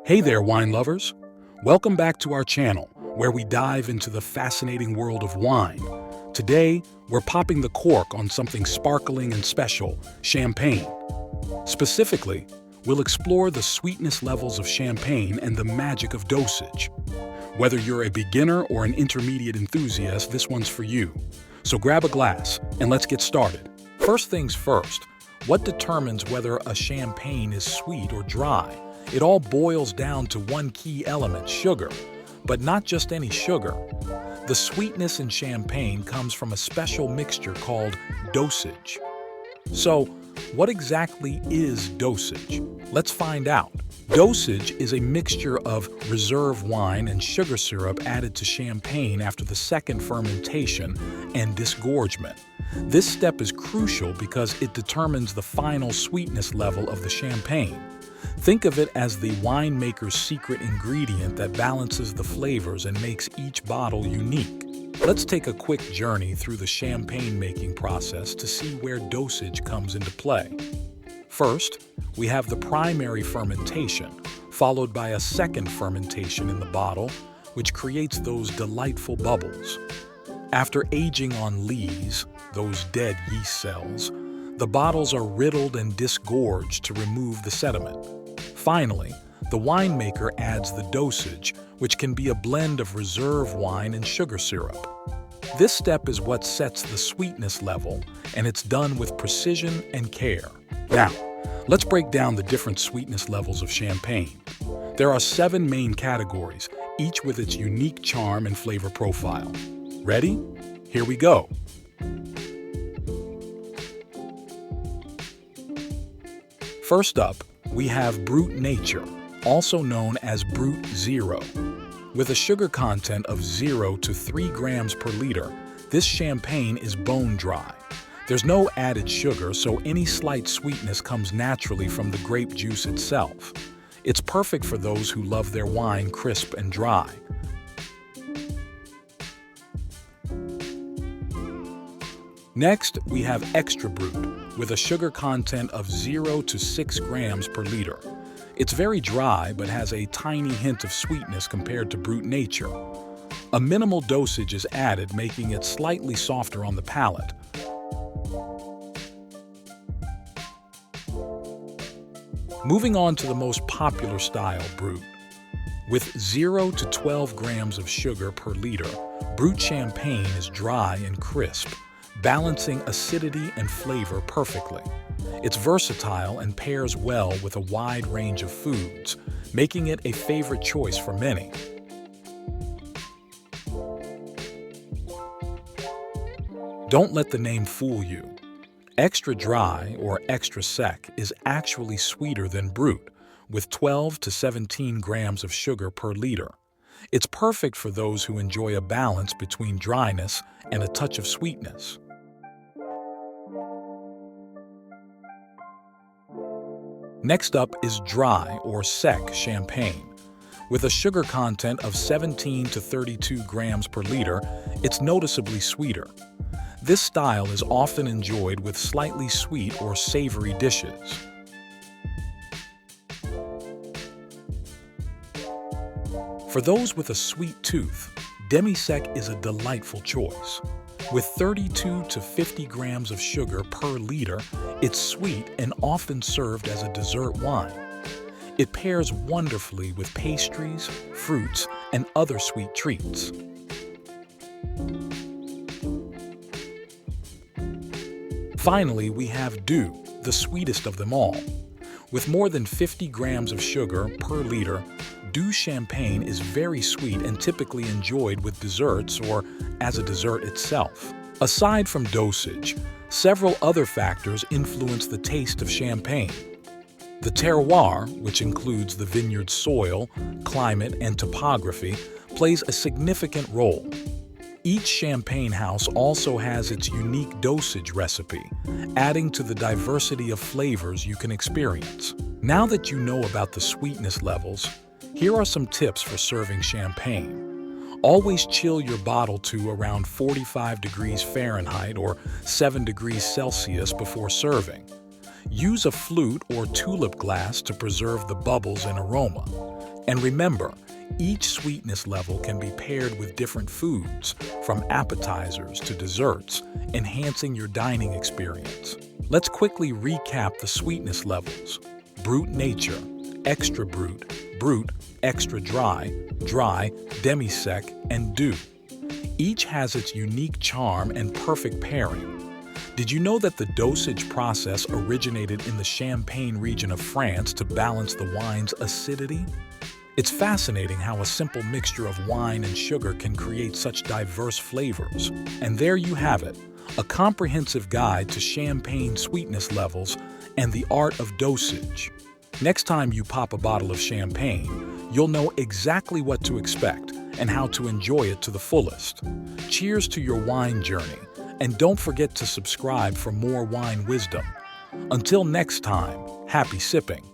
Hey there, wine lovers! Welcome back to our channel, where we dive into the fascinating world of wine. Today, we're popping the cork on something sparkling and special, champagne. Specifically, we'll explore the sweetness levels of champagne and the magic of dosage. Whether you're a beginner or an intermediate enthusiast, this one's for you. So grab a glass and let's get started. First things first, what determines whether a champagne is sweet or dry? It all boils down to one key element, sugar. But not just any sugar. The sweetness in champagne comes from a special mixture called dosage. So, what exactly is dosage? Let's find out. Dosage is a mixture of reserve wine and sugar syrup added to champagne after the second fermentation and disgorgement. This step is crucial because it determines the final sweetness level of the champagne. Think of it as the winemaker's secret ingredient that balances the flavors and makes each bottle unique. Let's take a quick journey through the champagne making process to see where dosage comes into play. First, we have the primary fermentation, followed by a second fermentation in the bottle, which creates those delightful bubbles. After aging on lees, those dead yeast cells, the bottles are riddled and disgorged to remove the sediment. Finally, the winemaker adds the dosage, which can be a blend of reserve wine and sugar syrup. This step is what sets the sweetness level, and it's done with precision and care. Now, let's break down the different sweetness levels of champagne. There are 7 main categories, each with its unique charm and flavor profile. Ready? Here we go. First up, we have Brut Nature, also known as Brut Zero. With a sugar content of 0 to 3 grams per liter, this champagne is bone dry. There's no added sugar, so any slight sweetness comes naturally from the grape juice itself. It's perfect for those who love their wine crisp and dry. Next, we have Extra Brut, with a sugar content of 0 to 6 grams per liter. It's very dry, but has a tiny hint of sweetness compared to Brut Nature. A minimal dosage is added, making it slightly softer on the palate. Moving on to the most popular style, Brut. With 0 to 12 grams of sugar per liter, Brut champagne is dry and crisp, balancing acidity and flavor perfectly. It's versatile and pairs well with a wide range of foods, making it a favorite choice for many. Don't let the name fool you. Extra Dry or Extra Sec is actually sweeter than Brut, with 12 to 17 grams of sugar per liter. It's perfect for those who enjoy a balance between dryness and a touch of sweetness. Next up is Dry or Sec champagne. With a sugar content of 17 to 32 grams per liter, it's noticeably sweeter. This style is often enjoyed with slightly sweet or savory dishes. For those with a sweet tooth, Demi-Sec is a delightful choice. With 32 to 50 grams of sugar per liter, it's sweet and often served as a dessert wine. It pairs wonderfully with pastries, fruits, and other sweet treats. Finally, we have Doux, the sweetest of them all. With more than 50 grams of sugar per liter, Doux champagne is very sweet and typically enjoyed with desserts or as a dessert itself. Aside from dosage, several other factors influence the taste of champagne. The terroir, which includes the vineyard's soil, climate, and topography, plays a significant role. Each champagne house also has its unique dosage recipe, adding to the diversity of flavors you can experience. Now that you know about the sweetness levels, here are some tips for serving champagne. Always chill your bottle to around 45 degrees Fahrenheit or 7 degrees Celsius before serving. Use a flute or tulip glass to preserve the bubbles and aroma. And remember, each sweetness level can be paired with different foods, from appetizers to desserts, enhancing your dining experience. Let's quickly recap the sweetness levels. Brute nature, extra brute, brute, extra dry, dry, Demi-Sec, and doux. Each has its unique charm and perfect pairing. Did you know that the dosage process originated in the Champagne region of France to balance the wine's acidity? It's fascinating how a simple mixture of wine and sugar can create such diverse flavors. And there you have it, a comprehensive guide to champagne sweetness levels and the art of dosage. Next time you pop a bottle of champagne, you'll know exactly what to expect and how to enjoy it to the fullest. Cheers to your wine journey, and don't forget to subscribe for more wine wisdom. Until next time, happy sipping.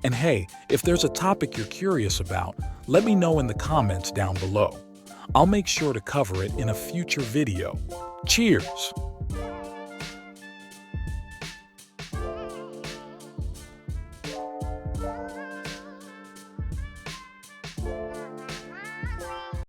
And hey, if there's a topic you're curious about, let me know in the comments down below. I'll make sure to cover it in a future video. Cheers!